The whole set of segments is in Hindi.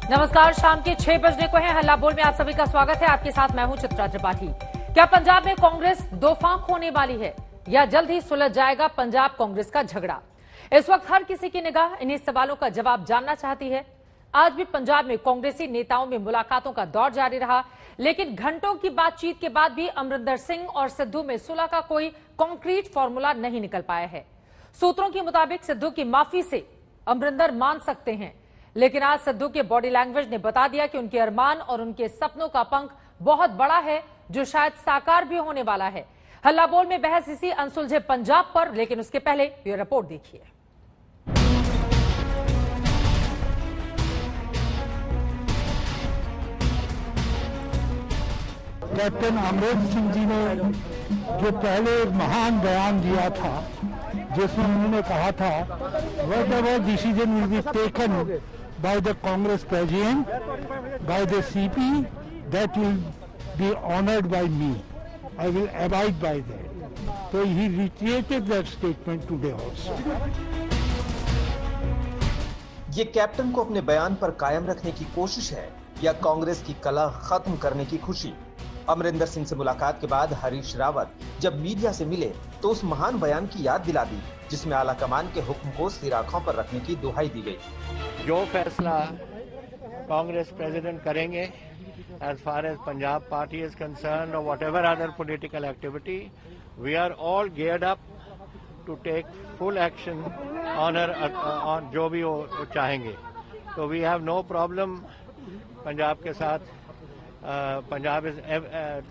नमस्कार, शाम के 6 बजने को है। हल्ला बोल में आप सभी का स्वागत है। आपके साथ मैं हूं चित्रा त्रिपाठी। क्या पंजाब में कांग्रेस दो फांक होने वाली है या जल्द ही सुलझ जाएगा पंजाब कांग्रेस का झगड़ा? इस वक्त हर किसी की निगाह इन्हीं सवालों का जवाब जानना चाहती है। आज भी पंजाब में कांग्रेसी नेताओं में मुलाकातों का दौर जारी रहा, लेकिन घंटों की बातचीत के बाद भी अमरिंदर सिंह और सिद्धू में सुलह का कोई कॉन्क्रीट फॉर्मूला नहीं निकल पाया है। सूत्रों के मुताबिक सिद्धू की माफी से अमरिंदर मान सकते हैं, लेकिन आज सिद्धू के बॉडी लैंग्वेज ने बता दिया कि उनके अरमान और उनके सपनों का पंख बहुत बड़ा है, जो शायद साकार भी होने वाला है। हल्ला बोल में बहस इसी अनसुलझे पंजाब पर, लेकिन उसके पहले ये रिपोर्ट देखिए। कैप्टन अमरिंदर सिंह जी ने जो पहले एक महान बयान दिया था, जिसमें उन्होंने कहा था whatever decision will be taken by the Congress President, by the CP, that will be honored by me. I will abide by that. So he reiterated that statement today also. ये कैप्टन को अपने बयान पर कायम रखने की कोशिश है या कांग्रेस की कला खत्म करने की खुशी? अमरिंदर सिंह से मुलाकात के बाद हरीश रावत जब मीडिया से मिले तो उस महान बयान की याद दिला दी, जिसमें आला कमान के हुक्म को सिर आंखों पर रखने की दुहाई दी गई। जो फैसला कांग्रेस प्रेसिडेंट करेंगे as far as Punjab party is concern और whatever other political activity, we are all geared up to take full action on जो भी वो चाहेंगे। तो we have no problem Punjab के साथ। Punjab is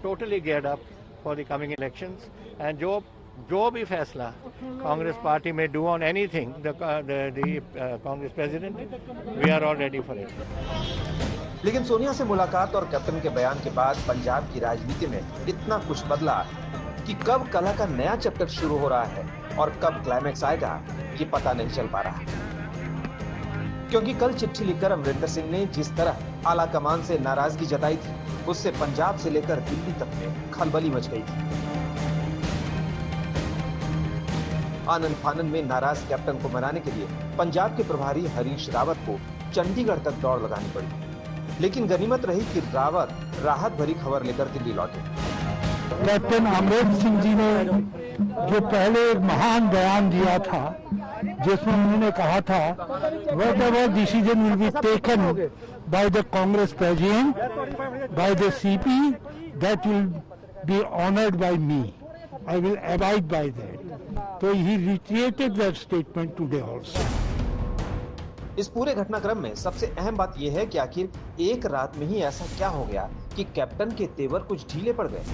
totally geared up for the coming elections and जो भी फैसला कांग्रेस पार्टी में do on anything the Congress president, we are all ready for it. लेकिन सोनिया से मुलाकात और कैप्टन के बयान के बाद पंजाब की राजनीति में इतना कुछ बदला कि कब कला का नया चैप्टर शुरू हो रहा है और कब क्लाइमैक्स आएगा, ये पता नहीं चल पा रहा। क्योंकि कल चिट्ठी लिखकर अमरिंदर सिंह ने जिस तरह आला कमान से नाराजगी जताई थी, उससे पंजाब से लेकर दिल्ली तक में खलबली मच गई थी। आनंद फानन में नाराज कैप्टन को मनाने के लिए पंजाब के प्रभारी हरीश रावत को चंडीगढ़ तक दौड़ लगानी पड़ी, लेकिन गनीमत रही कि रावत राहत भरी खबर लेकर दिल्ली लौटे। कैप्टन अमरिंदर सिंह जी ने जो पहले एक महान बयान दिया था, जिसमें उन्होंने कहा था whatever decision will be taken by the Congress President, by the CP, that will be honored by me. I will abide by that. So he reiterated that statement today also. इस पूरे घटनाक्रम में सबसे अहम बात यह है कि आखिर एक रात में ही ऐसा क्या हो गया कि कैप्टन के तेवर कुछ ढीले पड़ गए।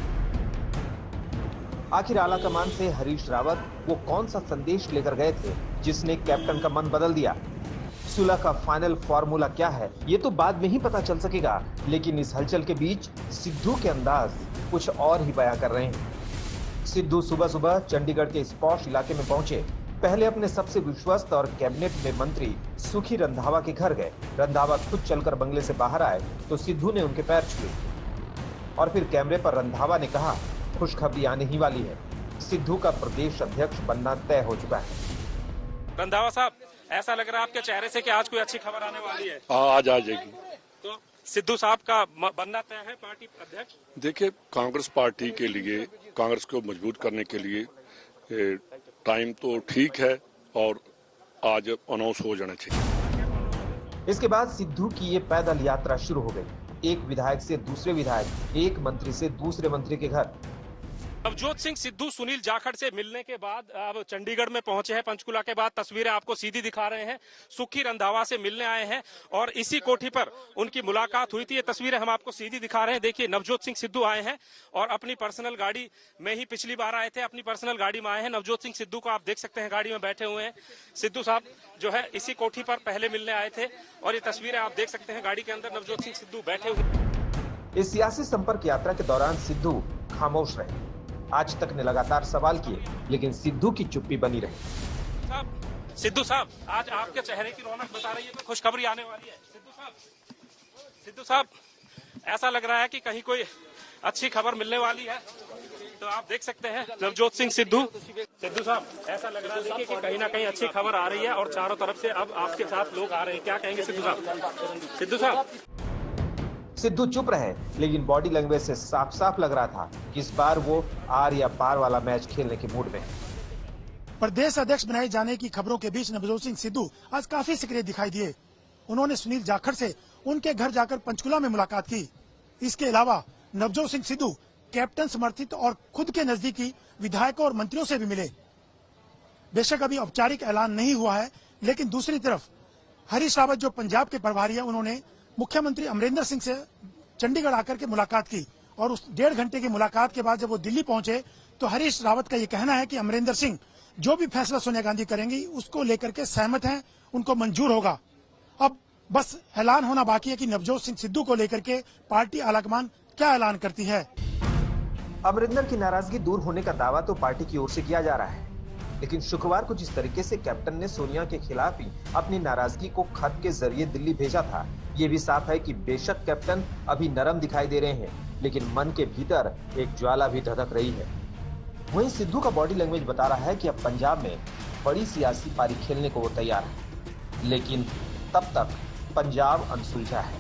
आखिर आला कमान से हरीश रावत वो कौन सा संदेश लेकर गए थे जिसने कैप्टन का मन बदल दिया? सुलह का फाइनल फॉर्मूला क्या है, ये तो बाद में ही पता चल सकेगा। लेकिन इस हलचल के बीच सिद्धू के अंदाज कुछ और ही बयां कर रहे हैं। सिद्धू सुबह सुबह चंडीगढ़ के इस पॉश इलाके में पहुंचे। पहले अपने सबसे विश्वस्त और कैबिनेट में मंत्री सुखी रंधावा के घर गए। रंधावा खुद चलकर बंगले से बाहर आए तो सिद्धू ने उनके पैर छुए और फिर कैमरे पर रंधावा ने कहा, खुशखबरी आने ही वाली है, सिद्धू का प्रदेश अध्यक्ष बनना तय हो चुका है। रंधावा साहब, ऐसा लग रहा है आपके चेहरे से कि आज कोई अच्छी खबर आने वाली है। आज आ जाएगी। तो सिद्धू साहब का बनना तय है पार्टी अध्यक्ष? देखिए, कांग्रेस पार्टी के लिए, कांग्रेस को मजबूत करने के लिए टाइम तो ठीक है और आज अनाउंस हो जाना चाहिए। इसके बाद सिद्धू की ये पैदल यात्रा शुरू हो गई। एक विधायक से दूसरे विधायक, एक मंत्री से दूसरे मंत्री के घर। नवजोत सिंह सिद्धू सुनील जाखड़ से मिलने के बाद अब चंडीगढ़ में पहुंचे हैं। पंचकुला के बाद तस्वीरें आपको सीधी दिखा रहे हैं। सुखी रंधावा से मिलने आए हैं और इसी कोठी पर उनकी मुलाकात हुई थी। ये तस्वीरें हम आपको सीधी दिखा रहे हैं। देखिए, नवजोत सिंह सिद्धू आए हैं और अपनी पर्सनल गाड़ी में ही पिछली बार आए थे, अपनी पर्सनल गाड़ी में आए हैं। नवजोत सिंह सिद्धू को आप देख सकते हैं, गाड़ी में बैठे हुए हैं। सिद्धू साहब जो है इसी कोठी पर पहले मिलने आए थे और ये तस्वीरें आप देख सकते हैं, गाड़ी के अंदर नवजोत सिंह सिद्धू बैठे हुए। इस सियासी संपर्क यात्रा के दौरान सिद्धू खामोश रहे। आज तक ने लगातार सवाल किए, लेकिन सिद्धू की चुप्पी बनी रही। सिद्धू साहब, आज आपके चेहरे की रौनक बता रही है कि खुशखबरी आने वाली है। सिद्धू साहब, ऐसा लग रहा है कि कहीं कोई अच्छी खबर मिलने वाली है। तो आप देख सकते हैं नवजोत सिंह सिद्धू साहब, ऐसा लग रहा है देखिए कि कहीं ना कहीं अच्छी खबर आ रही है और चारों तरफ से अब आपके साथ लोग आ रहे हैं। क्या कहेंगे सिद्धू साहब? सिद्धू चुप रहे, लेकिन बॉडी लैंग्वेज से साफ साफ लग रहा था कि इस बार वो आर या पार वाला मैच खेलने के मूड में है। प्रदेश अध्यक्ष बनाए जाने की खबरों के बीच नवजोत सिंह सिद्धू आज काफी सक्रिय दिखाई दिए। उन्होंने सुनील जाखड़ से उनके घर जाकर पंचकुला में मुलाकात की। इसके अलावा नवजोत सिंह सिद्धू कैप्टन समर्थित और खुद के नजदीकी विधायकों और मंत्रियों से भी मिले। बेशक अभी औपचारिक ऐलान नहीं हुआ है, लेकिन दूसरी तरफ हरीश रावत जो पंजाब के प्रभारी है, उन्होंने मुख्यमंत्री अमरिंदर सिंह से चंडीगढ़ आकर के मुलाकात की और उस 1.5 घंटे की मुलाकात के बाद जब वो दिल्ली पहुंचे तो हरीश रावत का ये कहना है कि अमरिंदर सिंह जो भी फैसला सोनिया गांधी करेंगी उसको लेकर के सहमत हैं, उनको मंजूर होगा। अब बस ऐलान होना बाकी है कि नवजोत सिंह सिद्धू को लेकर के पार्टी आलाकमान क्या ऐलान करती है। अमरिंदर की नाराजगी दूर होने का दावा तो पार्टी की ओर से किया जा रहा है, लेकिन शुक्रवार को जिस तरीके से कैप्टन ने सोनिया के खिलाफ ही अपनी नाराजगी को खत के जरिए दिल्ली भेजा था, ये भी साफ है कि बेशक कैप्टन अभी नरम दिखाई दे रहे हैं, लेकिन मन के भीतर एक ज्वाला भी धधक रही है। वहीं सिद्धू का बॉडी लैंग्वेज बता रहा है कि अब पंजाब में बड़ी सियासी पारी खेलने को वो तैयार है, लेकिन तब तक पंजाब अनसुलझा है।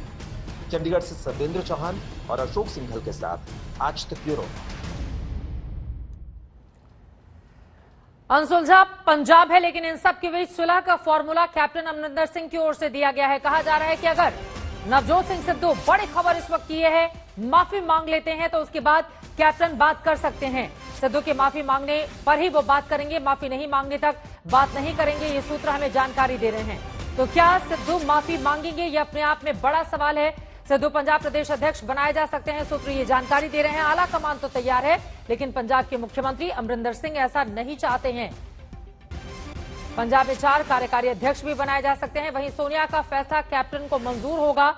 चंडीगढ़ से सत्येंद्र चौहान और अशोक सिंघल के साथ आज तक ब्यूरो। अनसुलझा पंजाब है, लेकिन इन सब के बीच सुलह का फॉर्मूला कैप्टन अमरिंदर सिंह की ओर से दिया गया है। कहा जा रहा है कि अगर नवजोत सिंह सिद्धू, बड़ी खबर इस वक्त ये है, माफी मांग लेते हैं तो उसके बाद कैप्टन बात कर सकते हैं। सिद्धू के माफी मांगने पर ही वो बात करेंगे, माफी नहीं मांगने तक बात नहीं करेंगे, ये सूत्र हमें जानकारी दे रहे हैं। तो क्या सिद्धू माफी मांगेंगे, ये अपने आप में बड़ा सवाल है। सिद्धू पंजाब प्रदेश अध्यक्ष बनाए जा सकते हैं, सूत्र ये जानकारी दे रहे हैं। आला कमान तो तैयार है, लेकिन पंजाब के मुख्यमंत्री अमरिंदर सिंह ऐसा नहीं चाहते हैं। पंजाब में 4 कार्यकारी अध्यक्ष भी बनाए जा सकते हैं। वहीं सोनिया का फैसला कैप्टन को मंजूर होगा,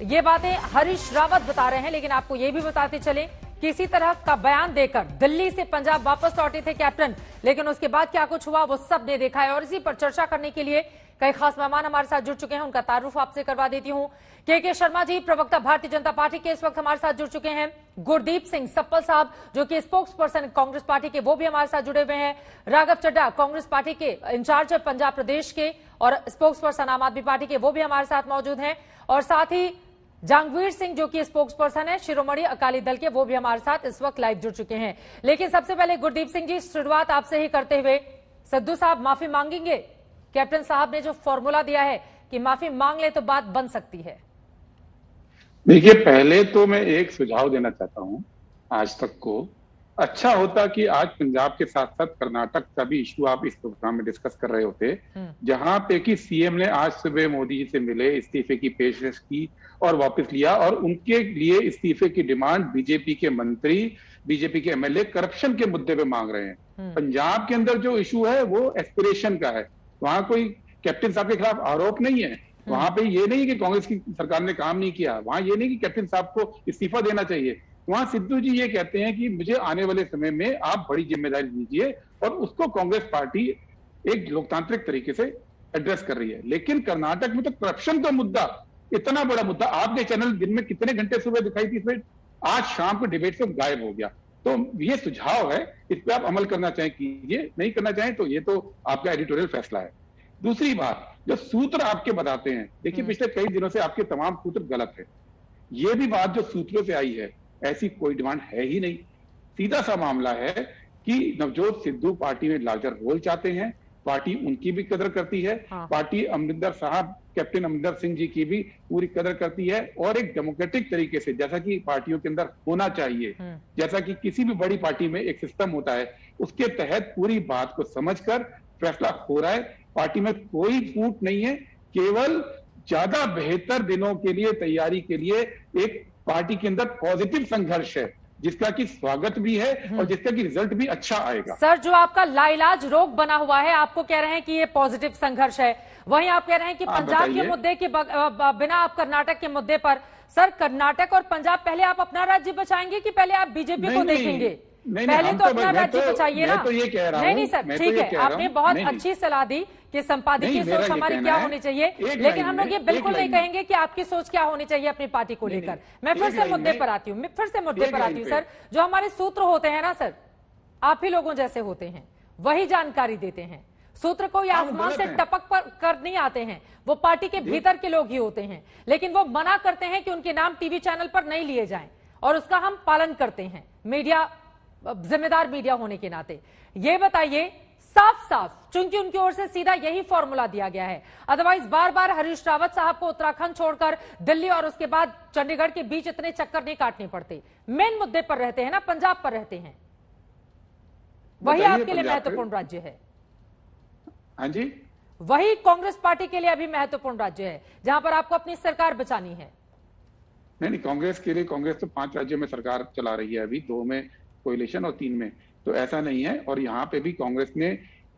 ये बातें हरीश रावत बता रहे हैं। लेकिन आपको ये भी बताते चलें, किसी तरह का बयान देकर दिल्ली से पंजाब वापस लौटे थे कैप्टन, लेकिन उसके बाद क्या कुछ हुआ वो सबने देखा है। और इसी पर चर्चा करने के लिए कई खास मेहमान हमारे साथ जुड़ चुके हैं, उनका तारुफ आपसे करवा देती हूं। के शर्मा जी, प्रवक्ता भारतीय जनता पार्टी के, इस वक्त हमारे साथ जुड़ चुके हैं। गुरदीप सिंह सप्पल साहब, जो कि स्पोक्स पर्सन कांग्रेस पार्टी के, वो भी हमारे साथ जुड़े हुए हैं। राघव चड्ढा, कांग्रेस पार्टी के इंचार्ज है पंजाब प्रदेश के और स्पोक्स पर्सन आम आदमी पार्टी के, वो भी हमारे साथ मौजूद हैं। और साथ ही जहांगीर सिंह, जो कि स्पोक्स पर्सन है शिरोमणि अकाली दल के, वो भी हमारे साथ इस वक्त लाइव जुड़ चुके हैं। लेकिन सबसे पहले गुरदीप सिंह जी, शुरुआत आपसे ही करते हुए, सिद्धू साहब माफी मांगेंगे? कैप्टन साहब ने जो फॉर्मूला दिया है कि माफी मांग ले तो बात बन सकती है। देखिए, पहले तो मैं एक सुझाव देना चाहता हूं आज तक को। अच्छा होता कि आज पंजाब के साथ साथ कर्नाटक का भी इश्यू आप इस प्रोग्राम में डिस्कस कर रहे होते, जहां पे कि सीएम ने आज सुबह मोदी जी से मिले, इस्तीफे की पेशकश की और वापस लिया, और उनके लिए इस्तीफे की डिमांड बीजेपी के मंत्री, बीजेपी के एमएलए करप्शन के मुद्दे पे मांग रहे हैं। पंजाब के अंदर जो इशू है वो एस्पिरेशन का है, वहां कोई कैप्टन साहब के खिलाफ आरोप नहीं है। वहां पे ये नहीं कि कांग्रेस की सरकार ने काम नहीं किया, वहां ये नहीं कि कैप्टन साहब को इस्तीफा देना चाहिए। वहां सिद्धू जी ये कहते हैं कि मुझे आने वाले समय में आप बड़ी जिम्मेदारी दीजिए, और उसको कांग्रेस पार्टी एक लोकतांत्रिक तरीके से एड्रेस कर रही है। लेकिन कर्नाटक में तो करप्शन का मुद्दा, इतना बड़ा मुद्दा, आपके चैनल दिन में कितने घंटे सुबह दिखाई थी, इसमें आज शाम को डिबेट से गायब हो गया। तो ये सुझाव है, इस पर आप अमल करना चाहें कीजिए, नहीं करना चाहें तो ये तो आपका एडिटोरियल फैसला है। दूसरी बात, जो सूत्र आपके बताते हैं, देखिए पिछले कई दिनों से आपके तमाम सूत्र गलत है। ये भी बात जो सूत्रों से आई है, ऐसी कोई डिमांड है ही नहीं। सीधा सा मामला है कि नवजोत सिद्धू पार्टी में लार्जर रोल चाहते हैं, पार्टी उनकी भी कदर करती है, पार्टी अमरिंदर साहब, कैप्टन अमरिंदर सिंह जी की भी पूरी कदर करती है, और एक डेमोक्रेटिक तरीके से, जैसा कि पार्टियों के अंदर होना चाहिए, जैसा कि किसी भी बड़ी पार्टी में एक सिस्टम होता है, उसके तहत पूरी बात को समझकर फैसला हो रहा है। पार्टी में कोई फूट नहीं है, केवल ज्यादा बेहतर दिनों के लिए तैयारी के लिए एक पार्टी के अंदर पॉजिटिव संघर्ष है, जिसका कि स्वागत भी है और जिसका कि रिजल्ट भी अच्छा आएगा। सर, जो आपका लाइलाज रोग बना हुआ है, आपको कह रहे हैं कि ये पॉजिटिव संघर्ष है, वहीं आप कह रहे हैं कि पंजाब के मुद्दे के बिना आप कर्नाटक के मुद्दे पर, सर कर्नाटक और पंजाब, पहले आप अपना राज्य बचाएंगे कि पहले आप बीजेपी को देखेंगे? पहले तो अपना राज्य बचाइए ना। तो ये कह रहा हूं, नहीं सर, ठीक है, आपने बहुत अच्छी सलाह दी कि संपादकीय नहीं, मेरा सोच ये हमारी कहना क्या है, होनी चाहिए, एक लेकिन हम लाइन लोग ये में, बिल्कुल एक नहीं लाइन में। कहेंगे कि आपकी सोच क्या होनी चाहिए अपनी पार्टी को नहीं, लेकर। नहीं, मैं फिर एक से लाइन मुद्दे में- पर आती हूँ, मैं फिर से मुद्दे एक पर लाइन आती हूँ पे। सर। जो हमारे सूत्र होते हैं ना सर, आप ही लोगों जैसे होते हैं, वही जानकारी देते हैं। सूत्र कोई हम आसमान गलत से हैं। टपक कर नहीं आते हैं, वो पार्टी के भीतर के लोग ही होते हैं, लेकिन वो मना करते हैं कि उनके नाम टीवी चैनल पर नहीं लिए जाएं, और उसका हम पालन करते हैं मीडिया, जिम्मेदार मीडिया होने के नाते। ये बताइए साफ साफ, चूंकि उनकी ओर से सीधा यही फॉर्मूला दिया गया है, अदरवाइज बार बार हरीश रावत साहब को उत्तराखंड छोड़कर दिल्ली और उसके बाद चंडीगढ़ के बीच इतने चक्कर नहीं काटने पड़ते। मेन मुद्दे पर रहते हैं ना, पंजाब पर रहते हैं, वही बताइए आपके लिए पंजाब पे। महत्वपूर्ण राज्य है। हाँ जी, वही कांग्रेस पार्टी के लिए अभी महत्वपूर्ण राज्य है, जहां पर आपको अपनी सरकार बचानी है। नहीं, कांग्रेस के लिए, कांग्रेस तो 5 राज्यों में सरकार चला रही है अभी, 2 में कोalition और 3 में, तो ऐसा नहीं है। और यहाँ पे भी कांग्रेस ने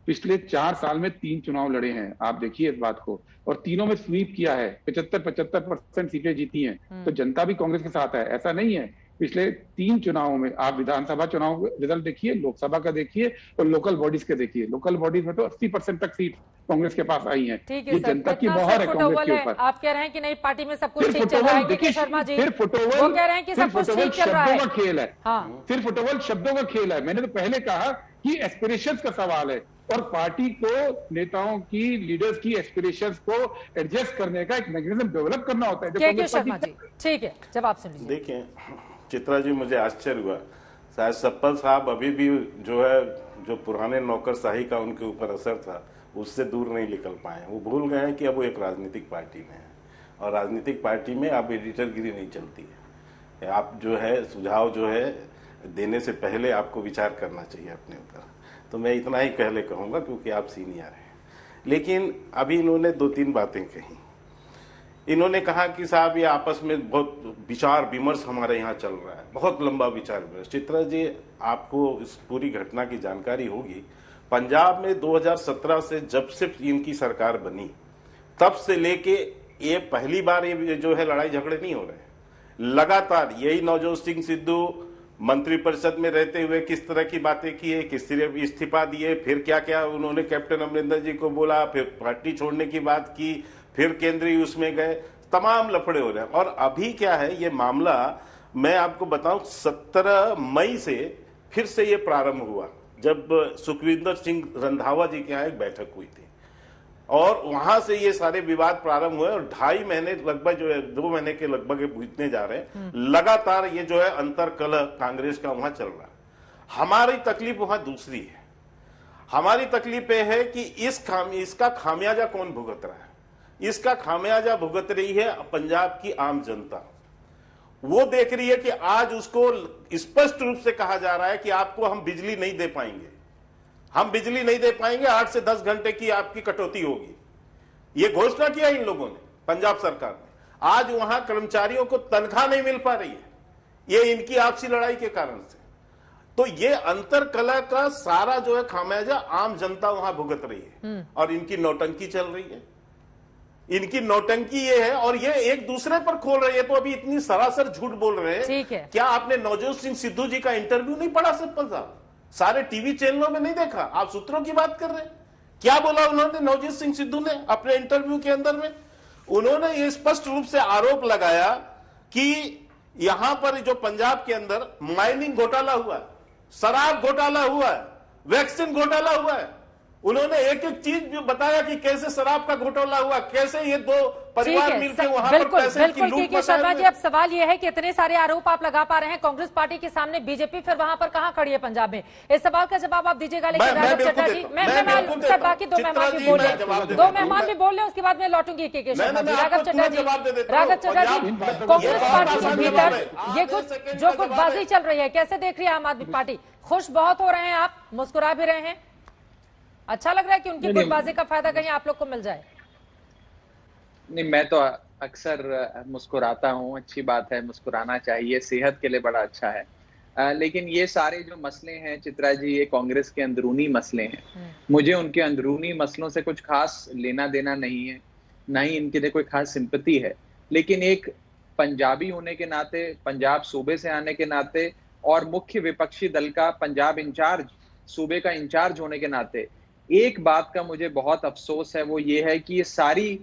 पिछले 4 साल में 3 चुनाव लड़े हैं, आप देखिए इस बात को, और तीनों में स्वीप किया है, 75% सीटें जीती हैं। तो जनता भी कांग्रेस के साथ है, ऐसा नहीं है। पिछले 3 चुनावों में आप विधानसभा चुनाव रिजल्ट देखिए, लोकसभा का देखिए और लोकल बॉडीज के देखिए। लोकल बॉडीज में तो 80% तक सीट कांग्रेस के पास आई हैं। ठीक है ये सर, जनता की इतना मोहर है सब कांग्रेस फुटबॉल के है। ऊपर। आप कह रहे हैं कि नहीं पार्टी में सब कुछ सिर्फ ठीक चल रहा फुटबॉल है, के देखिए, शर्मा जी सिर्फ फुटबॉल, वो कह रहे हैं कि सब सिर्फ कुछ फुटबॉल ठीक चल रहा है। शब्दों का खेल है। हाँ, सिर्फ फुटबॉल शब्दों का खेल है। मैंने तो पहले कहा कि एस्पिरेशंस का सवाल है, और पार्टी को, नेताओं की, लीडर्स की एस्पिरेशंस को एडजस्ट करने का एक मैकेनिज्म डेवलप करना होता है। के शर्मा जी, ठीक है, जवाब सुन लीजिए। देखिए चित्रा जी, मुझे आश्चर्य हुआ, शायद सप्पल साहब अभी भी जो है, जो पुराने नौकरशाही का उनके ऊपर असर था, उससे दूर नहीं निकल पाए। वो भूल गए हैं कि अब वो एक राजनीतिक पार्टी में है, और राजनीतिक पार्टी में अब एडिटरगिरी नहीं चलती है। आप जो है सुझाव जो है देने से पहले आपको विचार करना चाहिए अपने ऊपर। तो मैं इतना ही पहले कहूँगा क्योंकि आप सीनियर हैं। लेकिन अभी इन्होंने 2-3 बातें कही। इन्होंने कहा कि साहब ये आपस में बहुत विचार विमर्श हमारे यहाँ चल रहा है, बहुत लंबा विचार विमर्श। चित्रा जी, आपको इस पूरी घटना की जानकारी होगी। पंजाब में 2017 से जब से इनकी सरकार बनी, तब से लेके ये पहली बार ये जो है लड़ाई झगड़े नहीं हो रहे। लगातार यही नवजोत सिंह सिद्धू मंत्रिपरिषद में रहते हुए किस तरह की बातें किए, किस तरह इस्तीफा दिए, फिर क्या क्या उन्होंने कैप्टन अमरिंदर जी को बोला, फिर पार्टी छोड़ने की बात की, फिर केंद्रीय उसमें गए, तमाम लफड़े हो रहे हैं। और अभी क्या है ये मामला, मैं आपको बताऊं, 17 मई से फिर से ये प्रारंभ हुआ, जब सुखविंदर सिंह रंधावा जी के यहाँ एक बैठक हुई थी, और वहां से ये सारे विवाद प्रारंभ हुए। और 2.5 महीने लगभग जो है, 2 महीने के लगभग बीतने जा रहे हैं, लगातार ये जो है अंतरकलह कांग्रेस का वहां चल रहा है। हमारी तकलीफ वहां दूसरी है। हमारी तकलीफ ये है कि इसका खामियाजा कौन भुगत रहा है? इसका खामियाजा भुगत रही है पंजाब की आम जनता। वो देख रही है कि आज उसको स्पष्ट रूप से कहा जा रहा है कि आपको हम बिजली नहीं दे पाएंगे, हम बिजली नहीं दे पाएंगे, 8 से 10 घंटे की आपकी कटौती होगी। ये घोषणा किया इन लोगों ने, पंजाब सरकार ने। आज वहां कर्मचारियों को तनख्वाह नहीं मिल पा रही है, ये इनकी आपसी लड़ाई के कारण से। तो ये अंतरकलह का सारा जो है खामियाजा आम जनता वहां भुगत रही है, और इनकी नौटंकी चल रही है। इनकी नौटंकी ये है, और ये एक दूसरे पर खोल रही है। तो अभी इतनी सरासर झूठ बोल रहे हैं। ठीक है। क्या आपने नवजोत सिंह सिद्धू जी का इंटरव्यू नहीं पढ़ा सप्पल साहब? सारे टीवी चैनलों में नहीं देखा? आप सूत्रों की बात कर रहे हैं। क्या बोला उन्होंने, नवजोत सिंह सिद्धू ने अपने इंटरव्यू के अंदर में? उन्होंने ये स्पष्ट रूप से आरोप लगाया कि यहां पर जो पंजाब के अंदर माइनिंग घोटाला हुआ है, शराब घोटाला हुआ है, वैक्सीन घोटाला हुआ है। उन्होंने एक एक चीज भी बताया कि कैसे शराब का घोटाला हुआ, कैसे ये 2 परिवार मिलकर वहां पर पैसे की लूट बिल्कुल शर्मा जी, अब सवाल ये है कि इतने सारे आरोप आप लगा पा रहे हैं कांग्रेस पार्टी के सामने, बीजेपी फिर वहां पर कहां खड़ी है पंजाब में? इस सवाल का जवाब आप दीजिएगा। लेकिन राघव चड्ढा जी, मैं सर बाकी 2 मेहमान भी बोल रहे, 2 मेहमान भी बोल रहे, उसके बाद मैं लौटूंगी के शर्मा जी। राघव चड्ढा जी, कांग्रेस पार्टी के भीतर ये कुछ जो कुछ बाजी चल रही है, कैसे देख रही है आम आदमी पार्टी? खुश बहुत हो रहे हैं आप, मुस्कुरा भी रहे हैं, अच्छा लग रहा है कि उनकी गुटबाजी का फायदा कहीं आप लोग को मिल जाए? नहीं, मैं तो अक्सर मुस्कुराता हूँ, अच्छी बात है, मुस्कुराना चाहिए, सेहत के लिए बड़ा अच्छा है। लेकिन ये सारे जो मसले हैं चित्रा जी, ये कांग्रेस के अंदरूनी मसले हैं। मुझे उनके अंदरूनी मसलों से कुछ खास लेना देना नहीं है, ना ही इनके लिए कोई खास सिंपैथी है। लेकिन एक पंजाबी होने के नाते, पंजाब सूबे से आने के नाते, और मुख्य विपक्षी दल का पंजाब इंचार्ज, सूबे का इंचार्ज होने के नाते, एक बात का मुझे बहुत अफसोस है, वो ये है कि ये सारी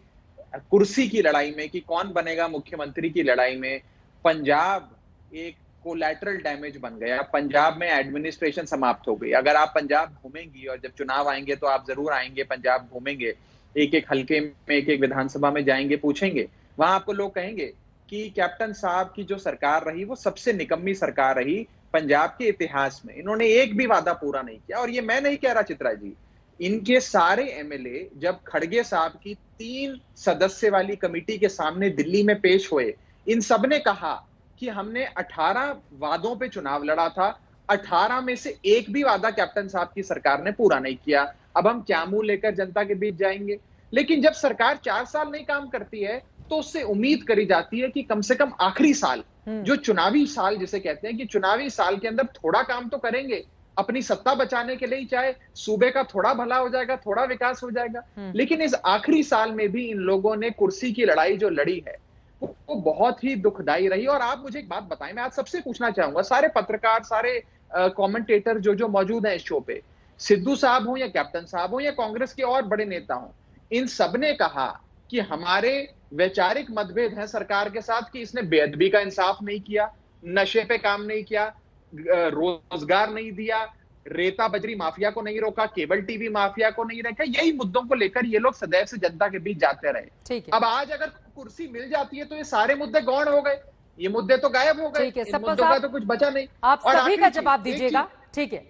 कुर्सी की लड़ाई में, कि कौन बनेगा मुख्यमंत्री की लड़ाई में, पंजाब एक कोलैटरल डैमेज बन गया। पंजाब में एडमिनिस्ट्रेशन समाप्त हो गई। अगर आप पंजाब घूमेंगी, और जब चुनाव आएंगे तो आप जरूर आएंगे, पंजाब घूमेंगे, एक एक हल्के में, एक एक विधानसभा में जाएंगे, पूछेंगे, वहां आपको लोग कहेंगे कि कैप्टन साहब की जो सरकार रही वो सबसे निकम्मी सरकार रही पंजाब के इतिहास में। इन्होंने एक भी वादा पूरा नहीं किया। और ये मैं नहीं कह रहा चित्रा जी, इनके सारे एमएलए जब खड़गे साहब की 3 सदस्य वाली कमेटी के सामने दिल्ली में पेश हुए, इन सब ने कहा कि हमने 18 वादों पे चुनाव लड़ा था, 18 में से एक भी वादा कैप्टन साहब की सरकार ने पूरा नहीं किया। अब हम क्या मुंह लेकर जनता के बीच जाएंगे? लेकिन जब सरकार 4 साल नहीं काम करती है तो उससे उम्मीद करी जाती है कि कम से कम आखिरी साल, जो चुनावी साल जिसे कहते हैं, कि चुनावी साल के अंदर थोड़ा काम तो करेंगे अपनी सत्ता बचाने के लिए, चाहे सूबे का थोड़ा भला हो जाएगा, थोड़ा विकास हो जाएगा। लेकिन इस आखिरी साल में भी इन लोगों ने कुर्सी की लड़ाई जो लड़ी है वो बहुत ही दुखदाई रही। और आप मुझे एक बात बताएं, मैं आज सबसे पूछना चाहूंगा, सारे पत्रकार, सारे कमेंटेटर जो मौजूद हैं इस शो पे, सिद्धू साहब हो या कैप्टन साहब हो या कांग्रेस के और बड़े नेता हो, इन सब ने कहा कि हमारे वैचारिक मतभेद हैं सरकार के साथ, कि इसने बेअदबी का इंसाफ नहीं किया, नशे पे काम नहीं किया, रोजगार नहीं दिया, रेता बजरी माफिया को नहीं रोका, केबल टीवी माफिया को नहीं रोका। यही मुद्दों को लेकर ये लोग सदैव से जनता के बीच जाते रहे। अब आज अगर कुर्सी मिल जाती है तो ये सारे मुद्दे गौण हो गए, ये मुद्दे तो गायब हो गए, इन मुद्दों का तो कुछ बचा नहीं। आप सभी का जवाब दीजिएगा, ठीक है?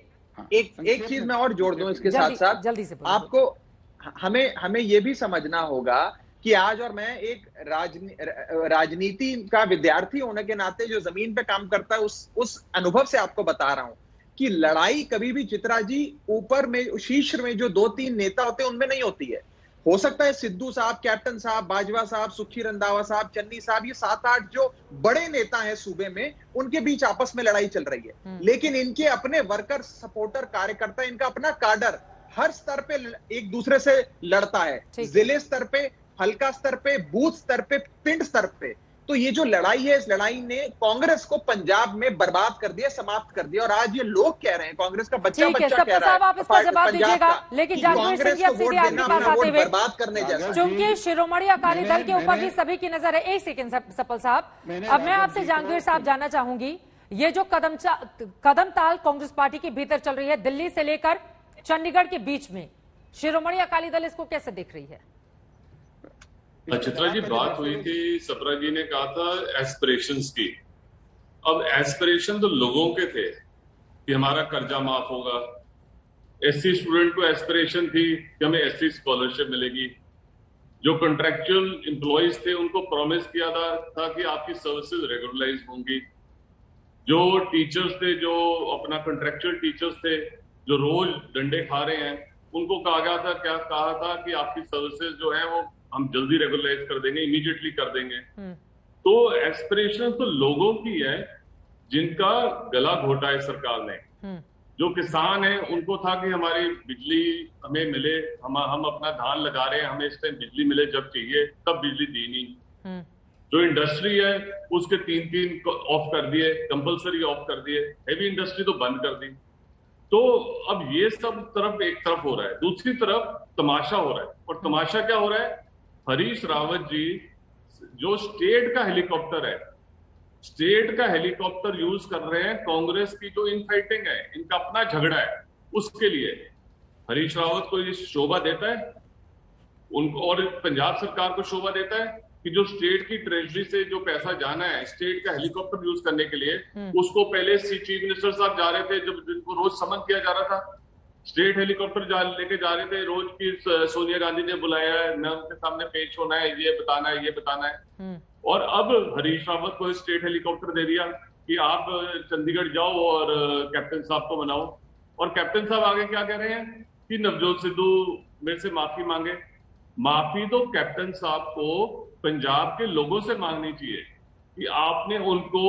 एक चीज मैं और जोड़ दूं इसके साथ साथ, जल्दी से आपको हमें यह भी समझना होगा कि आज, और मैं एक राजनीति का विद्यार्थी होने के नाते जो जमीन पे काम करता है उस अनुभव से आपको बता रहा हूं कि लड़ाई कभी भी चित्रा जी ऊपर में, शीर्ष में जो 2-3 नेता होते हैं उनमें नहीं होती है। हो सकता है सिद्धू साहब, कैप्टन साहब, बाजवा साहब, सुखी रंधावा साहब, चन्नी साहब, ये 7-8 जो बड़े नेता हैं सूबे में, उनके बीच आपस में लड़ाई चल रही है। लेकिन इनके अपने वर्कर, सपोर्टर, कार्यकर्ता, इनका अपना काडर हर स्तर पे एक दूसरे से लड़ता है, जिले स्तर पे, हल्का स्तर पे, बूथ स्तर पे, पिंड स्तर पे। तो ये जो लड़ाई है, इस लड़ाई ने कांग्रेस को पंजाब में बर्बाद कर दिया, समाप्त कर दिया। और आज ये लोग कह रहे हैं, कांग्रेस का बच्चा कह रहा है, आप इसका जवाब दीजिएगा, लेकिन जागरूक सिंह जी अब सीधे आपके पास आते हुए, बर्बाद करने जैसा, चूंकि शिरोमणि अकाली दल के ऊपर भी सभी की नजर है। एक सेकंड सपल साहब, अब मैं आपसे जहांगीर साहब जानना चाहूंगी, ये जो कदम ताल कांग्रेस पार्टी के भीतर चल रही है, दिल्ली से लेकर चंडीगढ़ के बीच में, शिरोमणि अकाली दल इसको कैसे देख रही है? चित्रा जी, बात हुई थी, सप्रा जी ने कहा था एस्पिरेशंस की। अब एस्पिरेशन तो लोगों के थे कि हमारा कर्जा माफ होगा। एससी स्टूडेंट को एस्पिरेशन थी कि हमें एससी स्कॉलरशिप मिलेगी। जो कॉन्ट्रेक्चुअल एम्प्लॉइज थे उनको प्रॉमिस किया था कि आपकी सर्विसेज रेगुलराइज होंगी। जो टीचर्स थे, जो अपना कॉन्ट्रेक्चुअल टीचर्स थे, जो रोज डंडे खा रहे हैं, उनको कहा था कि आपकी सर्विसेज जो है वो हम जल्दी रेगुलराइज कर देंगे, इमीडिएटली कर देंगे। तो एस्पिरेशन तो लोगों की है जिनका गला घोटा है सरकार ने। जो किसान है उनको था कि हमारी बिजली हमें मिले, हम अपना धान लगा रहे हैं, हमें इस टाइम बिजली मिले जब चाहिए, तब बिजली दी नहीं। जो इंडस्ट्री है उसके 3 ऑफ कर दिए, कंपलसरी ऑफ कर दिए, हेवी इंडस्ट्री तो बंद कर दी। तो अब ये सब एक तरफ हो रहा है, दूसरी तरफ तमाशा हो रहा है। और तमाशा क्या हो रहा है? हरीश रावत जी जो स्टेट का हेलीकॉप्टर है, स्टेट का हेलीकॉप्टर यूज कर रहे हैं कांग्रेस की जो इनफाइटिंग है, इनका अपना झगड़ा है, उसके लिए हरीश रावत को ये शोभा देता है उनको, और पंजाब सरकार को शोभा देता है कि जो स्टेट की ट्रेजरी से जो पैसा जाना है स्टेट का हेलीकॉप्टर यूज करने के लिए, उसको पहले चीफ मिनिस्टर साहब जा रहे थे, जब जिनको रोज समन किया जा रहा था, स्टेट हेलीकॉप्टर लेके जा रहे थे रोज की। सोनिया गांधी ने बुलाया है, मैं उनके सामने पेश होना है, ये बताना है। और अब हरीश रावत को स्टेट हेलीकॉप्टर दे दिया कि आप चंडीगढ़ जाओ और कैप्टन साहब को मनाओ। और कैप्टन साहब आगे क्या कह रहे हैं कि नवजोत सिद्धू मेरे से माफी मांगे। माफी तो कैप्टन साहब को पंजाब के लोगों से मांगनी चाहिए कि आपने उनको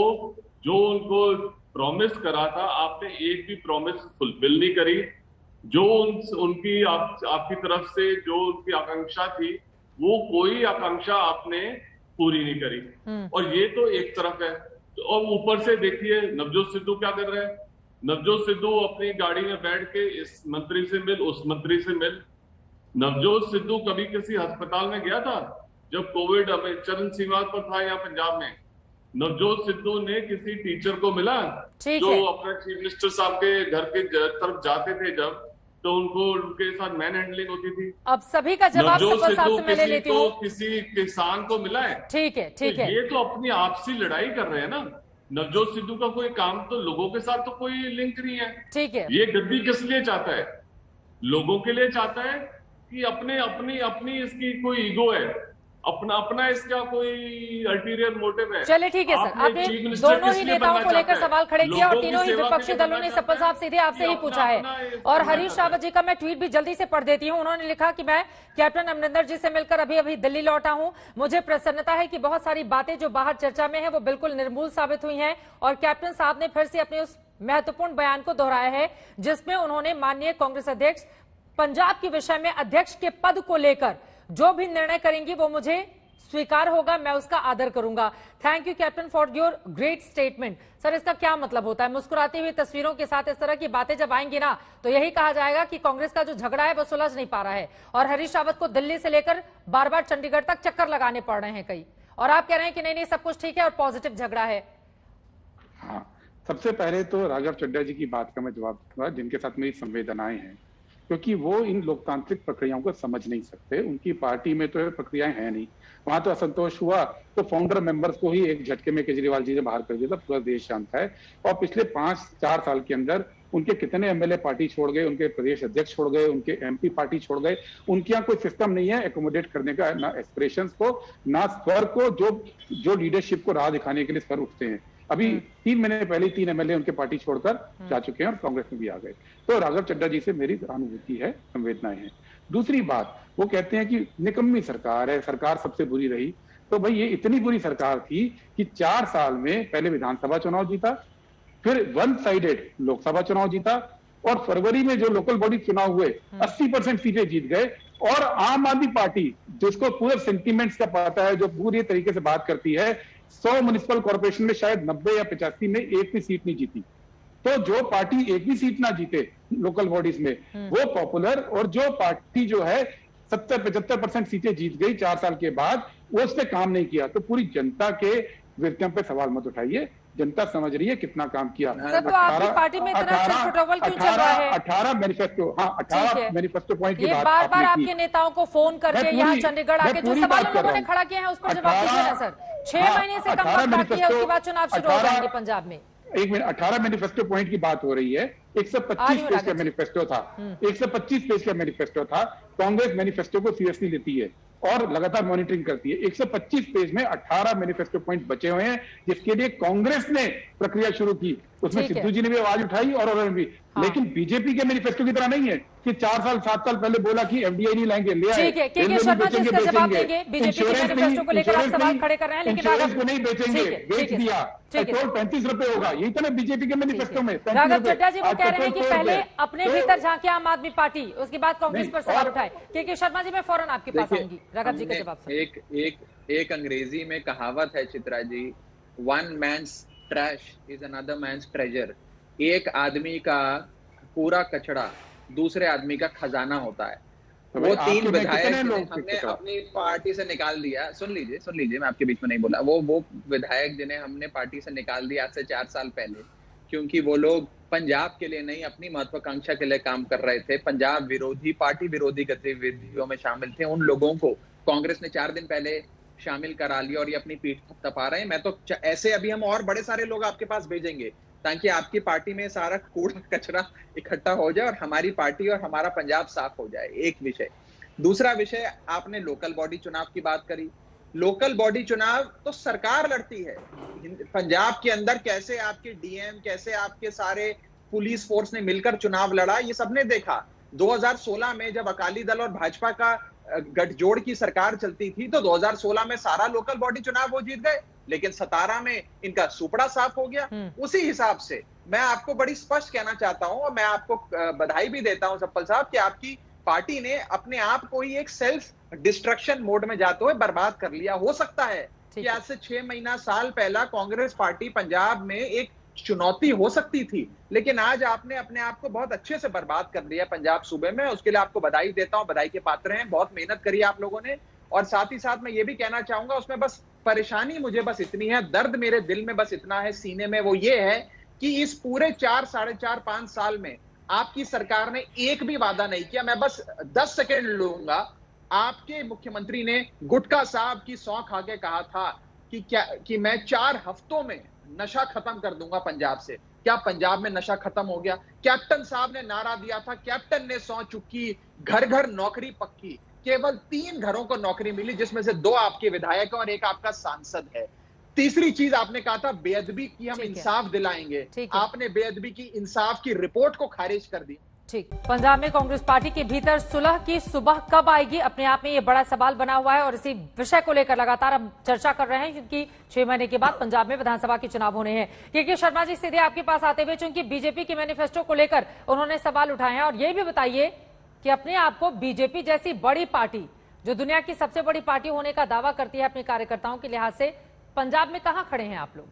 प्रॉमिस करा था, आपने एक भी प्रॉमिस फुलफिल नहीं करी। जो उनकी आपकी तरफ से जो उनकी आकांक्षा थी, वो कोई आकांक्षा आपने पूरी नहीं करी। और ये तो एक तरफ है। और ऊपर से देखिए नवजोत सिद्धू क्या कर रहे हैं, नवजोत सिद्धू अपनी गाड़ी में बैठ के इस मंत्री से मिल, उस मंत्री से मिल। नवजोत सिद्धू कभी किसी अस्पताल में गया था जब कोविड चरम सीमा पर था यहाँ पंजाब में? नवजोत सिद्धू ने किसी टीचर को मिला जो अपने चीफ मिनिस्टर साहब के घर के तरफ जाते थे जब, तो उनके साथ मैन हैंडलिंग होती थी? अब सभी का जवाब सपल साहब से मैं ले लेती हूँ। किसी किसान को मिला है? ठीक है, ठीक है। ये तो अपनी आपसी लड़ाई कर रहे हैं ना। नवजोत सिद्धू का कोई काम तो लोगों के साथ तो कोई लिंक नहीं है। ठीक है। ये गद्दी किस लिए चाहता है? लोगों के लिए चाहता है कि अपनी इसकी कोई ईगो है, अपना इसका कोई अल्टीरियर मोटिव है। चलिए ठीक है सर, आपने दोनों ही नेताओं को लेकर सवाल खड़े किया और तीनों ही विपक्षी दलों ने सपल साहब सीधे आपसे ही पूछा है। और हरीश रावत जी का मैं ट्वीट भी जल्दी से पढ़ देती हूँ। उन्होंने लिखा कि मैं कैप्टन अमरिंदर जी से मिलकर अभी दिल्ली लौटा हूँ। मुझे प्रसन्नता है कि बहुत सारी बातें जो बाहर चर्चा में है वो बिल्कुल निर्मूल साबित हुई हैं और कैप्टन साहब ने फिर से अपने उस महत्वपूर्ण बयान को दोहराया है जिसमें उन्होंने माननीय कांग्रेस अध्यक्ष पंजाब के विषय में अध्यक्ष के पद को लेकर जो भी निर्णय करेंगी वो मुझे स्वीकार होगा, मैं उसका आदर करूंगा। Thank you captain for your great statement. Sir, इसका क्या मतलब होता है? मुस्कुराती हुई तस्वीरों के साथ इस तरह की बातें जब आएंगी ना तो यही कहा जाएगा कि कांग्रेस का जो झगड़ा है वो सुलझ नहीं पा रहा है और हरीश रावत को दिल्ली से लेकर बार बार चंडीगढ़ तक चक्कर लगाने पड़ रहे हैं कई, और आप कह रहे हैं कि नहीं सब कुछ ठीक है और पॉजिटिव झगड़ा है। हाँ, सबसे पहले तो राघव चड्ढा जी की बात का मैं जवाब दूंगा, जिनके साथ मेरी संवेदनाएं हैं, क्योंकि वो इन लोकतांत्रिक प्रक्रियाओं को समझ नहीं सकते। उनकी पार्टी में तो प्रक्रियाएं हैं नहीं, वहां तो असंतोष हुआ तो फाउंडर मेंबर्स को ही एक झटके में केजरीवाल जी ने बाहर कर दिया था, पूरा देश शांत है। और पिछले 5-4 साल के अंदर उनके कितने एमएलए पार्टी छोड़ गए, उनके प्रदेश अध्यक्ष छोड़ गए, उनके एमपी पार्टी छोड़ गए। उनके यहाँ कोई सिस्टम नहीं है एकोमोडेट करने का, ना एस्पिरेशंस को ना स्वर को, जो लीडरशिप को राह दिखाने के लिए स्वर उठते हैं। अभी 3 महीने पहले 3 एमएलए उनके पार्टी छोड़कर जा चुके हैं और कांग्रेस में भी आ गए। तो राघव चड्ढा जी से मेरी अनुभूति है, संवेदनाएं हैं। दूसरी बात, वो कहते हैं कि निकम्मी सरकार है, सरकार सबसे बुरी रही। तो भाई ये इतनी बुरी सरकार थी कि 4 साल में पहले विधानसभा चुनाव जीता, फिर 1 साइडेड लोकसभा चुनाव जीता और फरवरी में जो लोकल बॉडी चुनाव हुए 80% सीटें जीत गए। और आम आदमी पार्टी, जिसको पूरे सेंटिमेंट्स का पता है, जो पूरी तरीके से बात करती है, 100 म्युनिसिपल कॉर्पोरेशन में शायद 90 या 85 में एक भी सीट नहीं जीती। तो जो पार्टी एक भी सीट ना जीते लोकल बॉडीज में वो पॉपुलर, और जो पार्टी जो है 70-75% सीटें जीत गई 4 साल के बाद, वो उसने काम नहीं किया। तो पूरी जनता के विरतियों पे सवाल मत उठाइए, जनता समझ रही है कितना काम किया। सर, तो आपकी पार्टी में इतना सिरफुटौल क्यों चल रहा है? 18 मैनिफेस्टो, हाँ 18 मैनिफेस्टो पॉइंट की बात बार बार आपने आपके नेताओं को फोन करके यहाँ चंडीगढ़ आके जो सवाल उन लोगों ने खड़ा किया है उस पर जवाब दीजिए ना सर। 6 महीने से कम वक्त बाकी है, उसके बाद चुनाव शुरू हो जाएंगे पंजाब में। एक मिनट, 18 मैनिफेस्टो पॉइंट की बात हो रही है। 125 पेज का मैनिफेस्टो था, 125 पेज का मैनिफेस्टो था। कांग्रेस मैनिफेस्टो को सीरियसली लेती है और लगातार मॉनिटरिंग करती है। 125 पेज में 18 मैनिफेस्टो पॉइंट बचे हुए हैं, जिसके लिए कांग्रेस ने प्रक्रिया शुरू की। उसमें सिद्धू जी ने भी आवाज उठाई और उन्होंने भी, लेकिन बीजेपी के मैनिफेस्टो की तरह नहीं है कि 4 साल 7 साल पहले बोला कि एफडीआई नहीं लाएंगे, ले आए। शर्मा जी इसका जवाब देंगे। बीजेपी के मैनिफेस्टो को लेकर आप सवाल खड़े कर रहे हैं, लेकिन इंश्योरेंस को नहीं बेचेंगे, बेच दिया। पेट्रोल 35 रुपए होगा, यही तो ना बीजेपी के मैनिफेस्टो में। राघव चड्ढा जी वो कह रहे हैं कि पहले अपने भीतर झांके आम आदमी पार्टी, उसके बाद कांग्रेस पर सवाल उठाए। के शर्मा जी, मैं फौरन आपके पास आऊंगी राघव जी का जवाब। एक अंग्रेजी में कहावत है Chitra ji, 1 man's trash is another man's treasure। एक आदमी का पूरा कचरा दूसरे आदमी का खजाना होता है। तो वो 3 विधायक हमने अपनी पार्टी से निकाल दिया। सुन लीजिए, मैं आपके बीच में नहीं बोला। वो विधायक जिन्हें हमने पार्टी से निकाल दिया आज से 4 साल पहले, क्योंकि वो लोग पंजाब के लिए नहीं अपनी महत्वाकांक्षा के लिए काम कर रहे थे, पंजाब विरोधी, पार्टी विरोधी गतिविधियों में शामिल थे। उन लोगों को कांग्रेस ने 4 दिन पहले शामिल करा लिया और ये अपनी पीठ थपथपा रहे हैं। मैं तो ऐसे अभी हम और बड़े सारे लोग आपके पास भेजेंगे ताकि आपकी पार्टी में सारा कूड़ा कचरा इकट्ठा हो जाए और हमारी पार्टी और हमारा पंजाब साफ हो जाए। एक विषय। दूसरा विषय, आपने लोकल बॉडी चुनाव की बात करी। लोकल बॉडी चुनाव तो सरकार लड़ती है। पंजाब के अंदर कैसे आपके डीएम, कैसे आपके सारे पुलिस फोर्स ने मिलकर चुनाव लड़ा, ये सबने देखा। 2016 में जब अकाली दल और भाजपा का गठजोड़ की सरकार चलती थी तो 2016 में सारा लोकल बॉडी चुनाव वो जीत गए, लेकिन 17 में इनका सुपड़ा साफ हो गया। उसी हिसाब से मैं आपको बड़ी स्पष्ट कहना चाहता हूं और मैं आपको बधाई भी देता हूं सप्पल साहब कि आपकी पार्टी ने अपने आप को ही एक सेल्फ डिस्ट्रक्शन मोड में जाते हुए बर्बाद कर लिया। हो सकता है कि आज से 6 महीना साल पहला कांग्रेस पार्टी पंजाब में एक चुनौती हो सकती थी, लेकिन आज आपने अपने आप को बहुत अच्छे से बर्बाद कर दिया पंजाब सूबे में। उसके लिए आपको बधाई देता हूं, बधाई के पात्र हैं। बहुत मेहनत करी आप लोगों ने। और साथ ही साथ मैं ये भी कहना चाहूंगा, उसमें बस परेशानी मुझे बस इतनी है, दर्द मेरे दिल में बस इतना है, सीने में, वो ये है कि इस पूरे 4, साढ़े 4, 5 साल में आपकी सरकार ने एक भी वादा नहीं किया। मैं बस 10 सेकेंड लूंगा। आपके मुख्यमंत्री ने गुटका साहब की सौं खा के कहा था कि मैं 4 हफ्तों में नशा खत्म कर दूंगा पंजाब से। क्या पंजाब में नशा खत्म हो गया? कैप्टन साहब ने नारा दिया था, कैप्टन ने सौं चुकी, घर घर नौकरी पक्की। केवल 3 घरों को नौकरी मिली, जिसमें से 2 आपके विधायक और 1 आपका सांसद है। तीसरी चीज आपने कहा था बेअदबी की हम इंसाफ दिलाएंगे। आपने बेअदबी की, इंसाफ की रिपोर्ट को खारिज कर दी। ठीक। पंजाब में कांग्रेस पार्टी के भीतर सुलह की सुबह कब आएगी, अपने आप में ये बड़ा सवाल बना हुआ है और इसी विषय को लेकर लगातार हम चर्चा कर रहे हैं, क्योंकि 6 महीने के बाद पंजाब में विधानसभा के चुनाव होने हैं। के शर्मा जी, सीधे आपके पास आते हुए, चूंकि बीजेपी के मैनिफेस्टो को लेकर उन्होंने सवाल उठाए हैं, और ये भी बताइए कि अपने आप को बीजेपी जैसी बड़ी पार्टी, जो दुनिया की सबसे बड़ी पार्टी होने का दावा करती है अपने कार्यकर्ताओं के लिहाज से, पंजाब में कहां खड़े हैं आप लोग?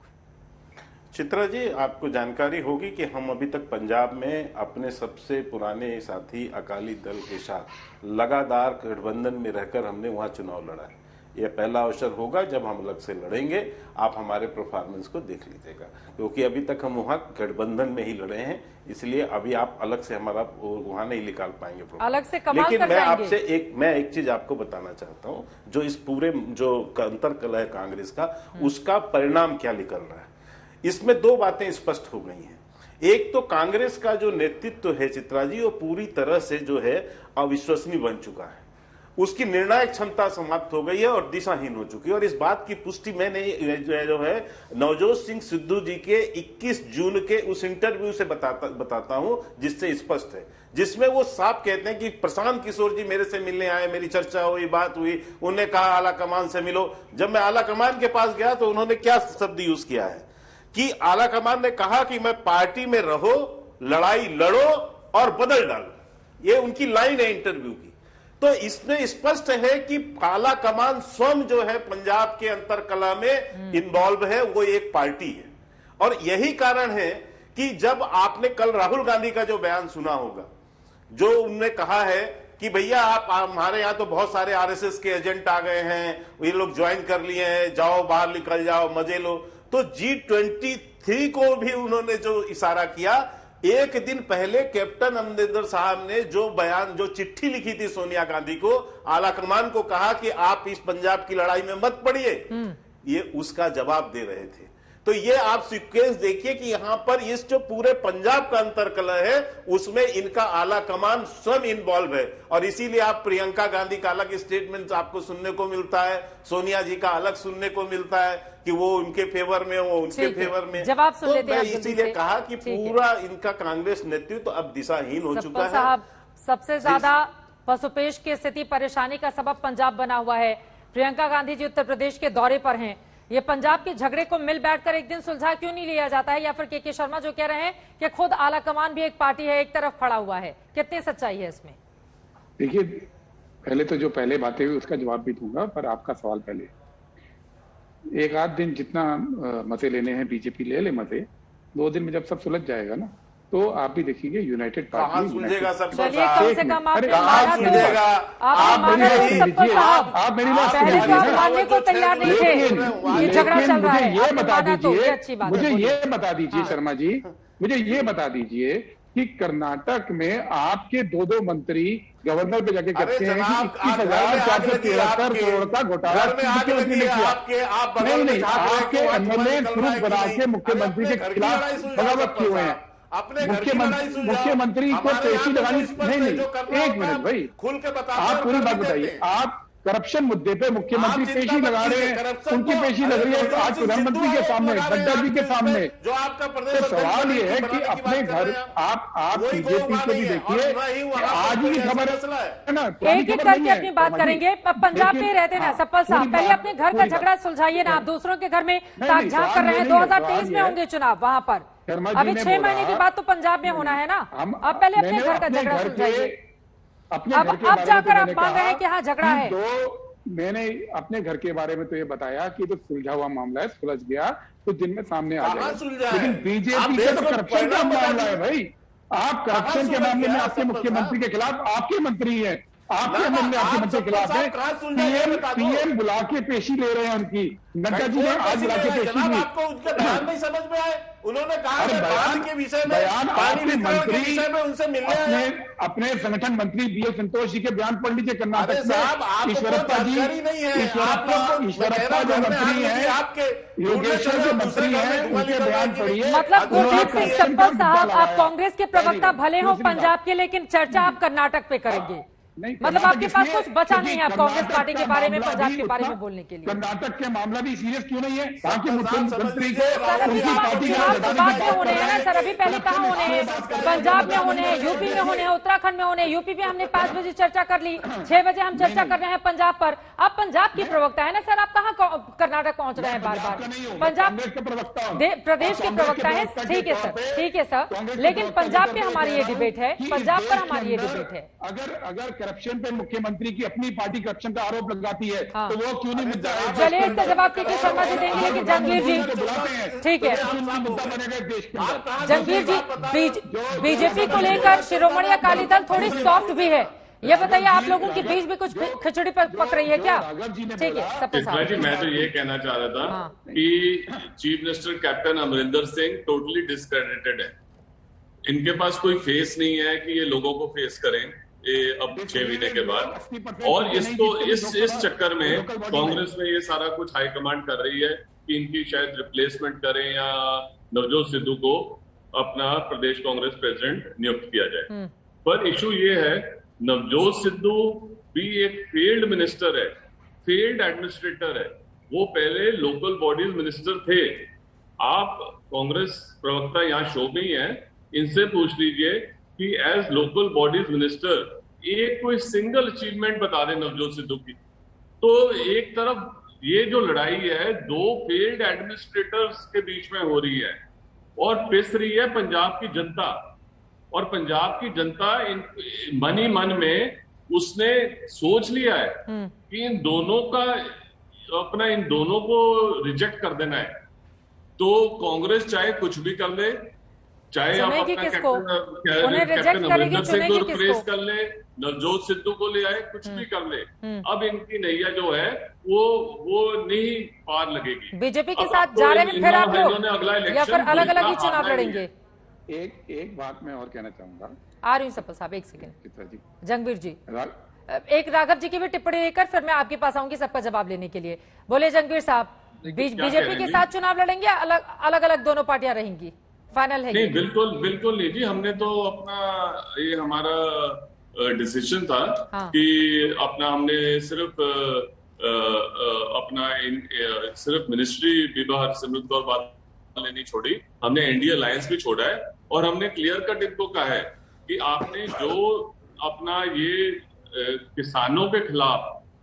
चित्रा जी, आपको जानकारी होगी कि हम अभी तक पंजाब में अपने सबसे पुराने साथी अकाली दल के साथ लगातार गठबंधन में रहकर हमने वहां चुनाव लड़ा है। यह पहला अवसर होगा जब हम अलग से लड़ेंगे। आप हमारे परफॉर्मेंस को देख लीजिएगा, क्योंकि अभी तक हम वहां गठबंधन में ही लड़े हैं, इसलिए अभी आप अलग से हमारा वहां नहीं निकाल पाएंगे। अलग से कमाल लेकिन कर मैं जाएंगे। आपसे एक चीज आपको बताना चाहता हूं, जो इस पूरे जो अंतरकलह है कांग्रेस का, उसका परिणाम क्या निकल रहा है। इसमें 2 बातें स्पष्ट हो गई हैं। एक तो कांग्रेस का जो नेतृत्व है चित्रा जी, वो पूरी तरह से जो है अविश्वसनीय बन चुका है। उसकी निर्णायक क्षमता समाप्त हो गई है और दिशाहीन हो चुकी है। और इस बात की पुष्टि मैंने जो है नवजोत सिंह सिद्धू जी के 21 जून के उस इंटरव्यू से बताता हूं, जिससे स्पष्ट है, जिसमें वो साफ कहते हैं कि प्रशांत किशोर जी मेरे से मिलने आए, मेरी चर्चा हुई, बात हुई, उन्होंने कहा आला कमान से मिलो। जब मैं आला कमान के पास गया तो उन्होंने क्या शब्द यूज किया है कि आला कमान ने कहा कि मैं पार्टी में रहो, लड़ाई लड़ो और बदल डालो। ये उनकी लाइन है इंटरव्यू की। तो इसमें स्पष्ट है कि आला कमान स्वयं जो है पंजाब के अंतरकलह में इन्वॉल्व है, वो एक पार्टी है। और यही कारण है कि जब आपने कल राहुल गांधी का जो बयान सुना होगा, जो उन्होंने कहा है कि भैया आप हमारे यहां तो बहुत सारे आरएसएस के एजेंट आ गए हैं, ये लोग ज्वाइन कर लिए हैं, जाओ बाहर निकल जाओ, मजे लो। तो G23 को भी उन्होंने जो इशारा किया, एक दिन पहले कैप्टन अमरिंदर साहब ने जो बयान, जो चिट्ठी लिखी थी सोनिया गांधी को, आला कमान को कहा कि आप इस पंजाब की लड़ाई में मत पड़िए, ये उसका जवाब दे रहे थे। तो ये आप सीक्वेंस देखिए कि यहां पर इस जो पूरे पंजाब का अंतरकलह है, उसमें इनका आला कमान स्वयं इन्वॉल्व है। और इसीलिए आप प्रियंका गांधी का अलग स्टेटमेंट आपको सुनने को मिलता है, सोनिया जी का अलग सुनने को मिलता है कि वो उनके फेवर में, वो उनके फेवर में। जवाब सुन लेते हैं। मैं इसीलिए कहा कि पूरा इनका कांग्रेस नेतृत्व अब दिशाहीन हो चुका है। साहब, सबसे ज्यादा पशुपेश की स्थिति, परेशानी का सबब पंजाब बना हुआ है। प्रियंका गांधी जी उत्तर प्रदेश के दौरे पर हैं। ये पंजाब के झगड़े को मिल बैठकर एक दिन सुलझा क्यों नहीं लिया जाता है? या फिर के शर्मा जो कह रहे हैं कि खुद आला कमान भी एक पार्टी है, एक तरफ खड़ा हुआ है, कितनी सच्चाई है इसमें? देखिए, पहले तो जो पहले बातें हुई उसका जवाब भी दूंगा, पर आपका सवाल पहले। एक आध दिन जितना मजे लेने हैं बीजेपी ले मजे, 2 दिन में जब सब सुलझ जाएगा ना, तो आप भी देखिए यूनाइटेड पार्टी सुलझेगा सब। चलिए, कम से कम आप सुलझेगा। आप मेरी बात मानने को तैयार नहीं थे, ये झगड़ा चल रहा है। ये बता दीजिए, मुझे ये बता दीजिए शर्मा जी, मुझे ये बता दीजिए कि कर्नाटक में आपके 2 मंत्री गवर्नर पे जाके कहते हैं कि 21,473 करोड़ का घोटाला नहीं, आपके एमएलए ग्रुप बना के मुख्यमंत्री के खिलाफ बगावत किए हुए हैं। मुख्यमंत्री को पेशी लगानी नहीं, एक मिनट भाई, खुल के बता, आप पूरी बात बताइए। आप करप्शन मुद्दे पे मुख्यमंत्री पेशी लगा रहे हैं, उनकी पेशी लग रही है आज प्रधानमंत्री के सामने, गड्डा जी के सामने। जो आपका तो सवाल ये है कि अपने घर आप बीजेपी को भी देखिए, आज की खबर है ना, एक एक करके अपनी बात करेंगे। पंजाब में रहते ना सप्पल साहब, पहले अपने घर का झगड़ा सुलझाइए ना, आप दूसरों के घर में ताक झांक कर रहे हैं। 2023 में होंगे चुनाव वहां पर, अभी 6 महीने की बात तो पंजाब में होना है ना। अब पहले अपने घर का झगड़ा सुलझाइए। अब जाकर आप मांग रहे हैं कि हाँ झगड़ा है। मैंने अपने घर के बारे में तो ये बताया कि तो सुलझा हुआ मामला है, सुलझ गया तो दिन में सामने आ जाएगा। लेकिन बीजेपी का तो करप्शन का मामला है भाई। आप करप्शन के मामले में आपके मुख्यमंत्री के खिलाफ आपके मंत्री हैं, आपके एमएलए आपके मंत्री के खिलाफ है। पीएम बुला के पेशी ले रहे हैं उनकी। नड्डा जी ने आज बुला के पेशी ली। आपको उनका बयान नहीं समझ में आए? उन्होंने कहा अरे बयान के विषय में, बयान आपके मंत्री उनसे मिलने अपने संगठन मंत्री बीएल संतोष जी के बयान पढ़ लीजिए। कर्नाटक में ईश्वरप्पा जी, ईश्वरप्पा जो मंत्री हैं, योगेश्वर जो मंत्री हैं, उनके बयान पढ़िए। मतलब गुरदीप सिंह सप्पल साहब, आप कांग्रेस के प्रवक्ता भले हो पंजाब के, लेकिन चर्चा आप कर्नाटक पे करेंगे। मतलब आपके पास कुछ बचा नहीं है आप कांग्रेस पार्टी के बारे में, पंजाब के बारे में बोलने के लिए। कर्नाटक के मामला भी सीरियस क्यों नहीं है? वहाँ के मुख्यमंत्री को उनकी पार्टी बाद में होने हैं ना सर, अभी पहले कहाँ होने हैं? पंजाब में होने हैं, यूपी में होने हैं, उत्तराखंड में होने हैं। यूपी में हमने 5 बजे चर्चा कर ली, 6 बजे हम चर्चा कर रहे हैं पंजाब पर। आप पंजाब की प्रवक्ता है ना सर, आप कहाँ कर्नाटक पहुंच रहे हैं बार बार? पंजाब प्रदेश के प्रवक्ता है, ठीक है सर, ठीक है सर, लेकिन पंजाब पे हमारी ये डिबेट है, पंजाब पर हमारी ये डिबेट है। अगर करप्शन पे मुख्यमंत्री की अपनी पार्टी करप्शन का आरोप लगाती है तो वो क्यों नहीं मुद्दा है? चलिए इसका जवाब के शर्मा जी देंगे, लेकिन जंगीर जी ठीक है, जंगीर जी बीजेपी को लेकर शिरोमणि अकाली दल थोड़ी सॉफ्ट भी है, ये बताइए आप लोगों के बीच भी कुछ खिचड़ी पक रही है क्या? ठीक है सप्पल साहब जी, मैं तो ये कहना चाह रहा था कि chief minister captain Amarinder Singh totally discredited है। इनके पास कोई फेस नहीं है कि ये लोगों को फेस करें अब 6 महीने के बाद। और इसको इस चक्कर में कांग्रेस में ये सारा कुछ हाईकमांड कर रही है कि इनकी शायद रिप्लेसमेंट करें या नवजोत सिद्धू को अपना प्रदेश कांग्रेस प्रेसिडेंट नियुक्त किया जाए। पर इशू ये है, नवजोत सिद्धू भी एक फेल्ड मिनिस्टर है, फेल्ड एडमिनिस्ट्रेटर है। वो पहले लोकल बॉडीज मिनिस्टर थे। आप कांग्रेस प्रवक्ता यहाँ शो में ही है, इनसे पूछ लीजिए कि एज लोकल बॉडीज मिनिस्टर एक कोई सिंगल अचीवमेंट बता दें नवजोत सिद्धू की। तो एक तरफ ये जो लड़ाई है 2 फेल्ड एडमिनिस्ट्रेटर्स के बीच में हो रही है और पिस रही है पंजाब की जनता। और पंजाब की जनता मन ही मन में उसने सोच लिया है कि इन दोनों को रिजेक्ट कर देना है। तो कांग्रेस चाहे कुछ भी कर ले, चाहे आप अपना कैप्टन अमरिंदर सिंह को रिप्लेस कर ले, नवजोत सिद्धू को ले आए, कुछ भी कर ले, अब इनकी नैया जो है वो नहीं पार लगेगी। बीजेपी के साथ जा रहे हैं फिर आप लोग, या फिर अलग अलग ही चुनाव लड़ेंगे? एक बात मैं और कहना चाहूंगा। आ रही हूँ सप्पल साहब, एक सेकंड। जंगवीर जी, एक राघव जी की भी टिप्पणी लेकर फिर मैं आपके पास आऊंगी सबका जवाब लेने के लिए। बोले जंगवीर साहब, बीजेपी के साथ चुनाव लड़ेंगे या अलग अलग दोनों पार्टियां रहेंगी? फाइनल है? नहीं, बिल्कुल नहीं जी। हमने तो अपना ये हमारा डिसीजन था कि हमने सिर्फ सिर्फ मिनिस्ट्री विभाग सिमरत कौर बादल ने नहीं छोड़ी, हमने एनडीए अलायंस भी छोड़ा है। और हमने क्लियर कट इनको कहा है कि आपने जो अपना ये किसानों के खिलाफ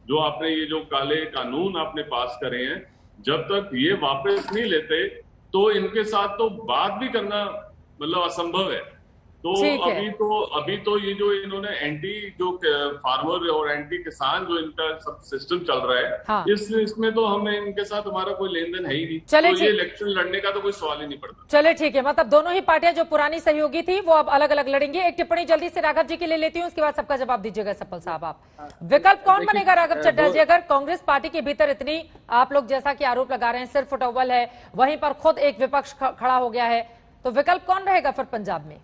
जो आपने ये जो काले कानून आपने पास करे हैं, जब तक ये वापस नहीं लेते तो इनके साथ तो बात भी करना मतलब असंभव है। तो अभी तो ये जो इन्होंने एंटी जो फार्मर और एंटी किसान जो इनका सब सिस्टम चल रहा है, हाँ। इसमें तो हमें इनके साथ हमारा कोई लेन देन है ही नहीं। तो ये इलेक्शन लड़ने का तो कोई सवाल ही नहीं पड़ता। चले ठीक है, मतलब दोनों ही पार्टियां जो पुरानी सहयोगी थी वो अब अलग अलग लड़ेंगी। एक टिप्पणी जल्दी से राघव जी की ले लेती हूँ, उसके बाद सबका जवाब दीजिएगा सप्पल साहब। आप विकल्प कौन बनेगा राघव चड्ढा जी? अगर कांग्रेस पार्टी के भीतर इतनी आप लोग जैसा की आरोप लगा रहे हैं सिर्फ फुटअव्वल है, वहीं पर खुद एक विपक्ष खड़ा हो गया है, तो विकल्प कौन रहेगा फिर पंजाब में?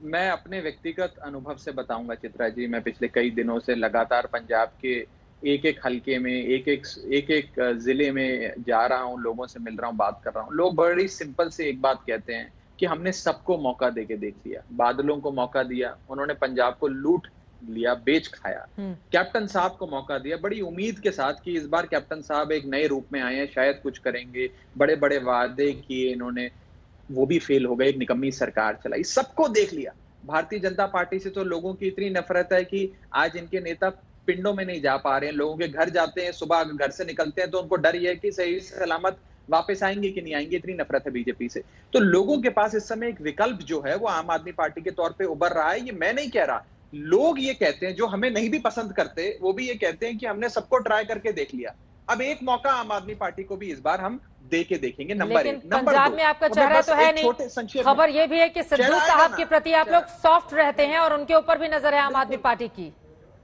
मैं अपने व्यक्तिगत अनुभव से बताऊंगा चित्रा जी। मैं पिछले कई दिनों से लगातार पंजाब के एक हलके में एक जिले में जा रहा हूं, लोगों से मिल रहा हूं, बात कर रहा हूं। लोग बड़ी सिंपल से एक बात कहते हैं कि हमने सबको मौका देके देख लिया। बादलों को मौका दिया, उन्होंने पंजाब को लूट लिया, बेच खाया। कैप्टन साहब को मौका दिया बड़ी उम्मीद के साथ कि इस बार कैप्टन साहब एक नए रूप में आए हैं, शायद कुछ करेंगे। बड़े बड़े वादे किए इन्होंने, वो भी फेल हो गए, एक निकम्मी सरकार चलाई। सबको देख लिया। भारतीय जनता पार्टी से तो लोगों की इतनी नफरत है कि आज इनके नेता पिंडों में नहीं जा पा रहे हैं। लोगों के घर जाते हैं, सुबह घर से निकलते हैं तो उनको डर यह है कि सही सलामत वापस आएंगे कि नहीं आएंगे। इतनी नफरत है बीजेपी से। तो लोगों के पास इस समय एक विकल्प जो है वो आम आदमी पार्टी के तौर पे उभर रहा है। ये मैं नहीं कह रहा, लोग ये कहते हैं, जो हमें नहीं भी पसंद करते, वो भी ये कहते हैं कि हमने सबको ट्राई करके देख लिया, अब एक मौका आम आदमी पार्टी को भी इस बार हम दे के देखेंगे। नंबर लेकिन एक। नंबर पंजाब दो, में आपका मैं चेहरा बस तो है एक छोटे नहीं। संक्षेप में- खबर ये भी है कि सिद्धू चेहरा साहब आएगा के ना, प्रति आप लोग सॉफ्ट रहते हैं और उनके ऊपर भी नजर है आम आदमी पार्टी की।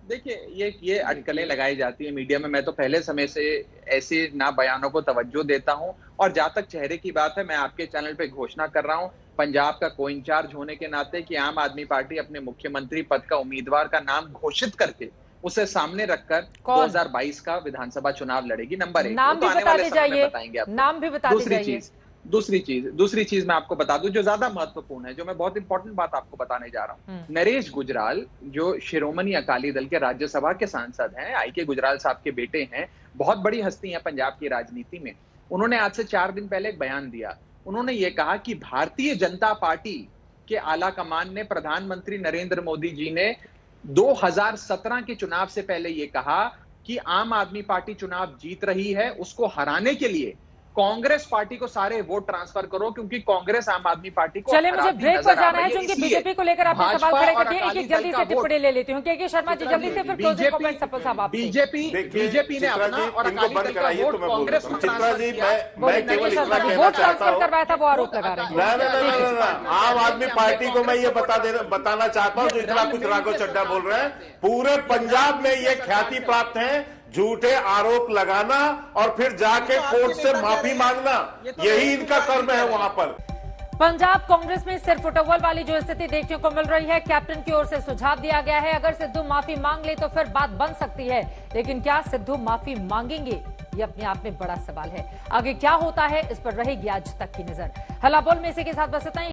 देखिए, ये अटकलें लगाई जाती है मीडिया में। मैं तो पहले समय से ऐसे ना बयानों को तवज्जो देता हूं, और जहां तक चेहरे की बात है, मैं आपके चैनल पे घोषणा कर रहा हूं, पंजाब का को इंचार्ज होने के नाते, कि आम आदमी पार्टी अपने मुख्यमंत्री पद का उम्मीदवार का नाम घोषित करके उसे सामने रखकर 2022 का विधानसभा चुनाव लड़ेगी। नंबर एक। नाम वो तो भी आने बता वाले दी समय में जाइए, बताएंगे आपको। नाम भी बता दी जाइए। दूसरी चीज मैं आपको बता दूं, जो ज्यादा महत्वपूर्ण है, जो मैं बहुत इंपॉर्टेंट बात आपको बताने जा रहा हूं। नरेश गुजराल, जो शिरोमणि अकाली दल के राज्यसभा के सांसद हैं, आई.के. गुजराल साहब के बेटे हैं, बहुत बड़ी हस्ती है पंजाब की राजनीति में। उन्होंने आज से 4 दिन पहले एक बयान दिया। उन्होंने ये कहा कि भारतीय जनता पार्टी के आला कमान ने, प्रधानमंत्री नरेंद्र मोदी जी ने 2017 के चुनाव से पहले ये कहा कि आम आदमी पार्टी चुनाव जीत रही है, उसको हराने के लिए कांग्रेस पार्टी को सारे वोट ट्रांसफर करो, क्योंकि कांग्रेस आम आदमी पार्टी को चलिए, मुझे हराती ब्रेक नजर पर आ जाना है, रही क्योंकि इसलिए बीजेपी को लेकर आपने सवाल भाजपा खड़े और कर दिए। अकाली एक जल्दी दल से का वोट- टिप्पणी ले लेती हूँ, के शर्मा जी जल्दी से, फिर क्लोजिंग कमेंट सफल साहब आपसे। बीजेपी ने अपना और अकाली दल का वोट कांग्रेस को चित्रा जी, मैं केवल इतना कहना वोट चाहता ट्रांसफर हूँ, करवाया था, वो आरोप लगा रहे हैं। ना, आम आदमी पार्टी को मैं ये बताना चाहता हूँ, जो इतना कुछ राघव चड्ढा बोल रहे हैं, पूरे पंजाब में ये ख्याति प्राप्त है, झूठे आरोप लगाना और फिर जाके कोर्ट से माफी मांगना, यही इनका कर्म है वहां पर। पंजाब कांग्रेस में सिर फुटबॉल वाली जो स्थिति देखने को मिल रही है, कैप्टन की ओर से सुझाव दिया गया है, अगर सिद्धू माफी मांग ले तो फिर बात बन सकती है, लेकिन क्या सिद्धू माफी मांगेंगे, ये अपने आप में बड़ा सवाल है। आगे क्या होता है, इस पर रहेगी आज तक की नजर। हल्ला बोल में इसी के साथ बस इतना ही।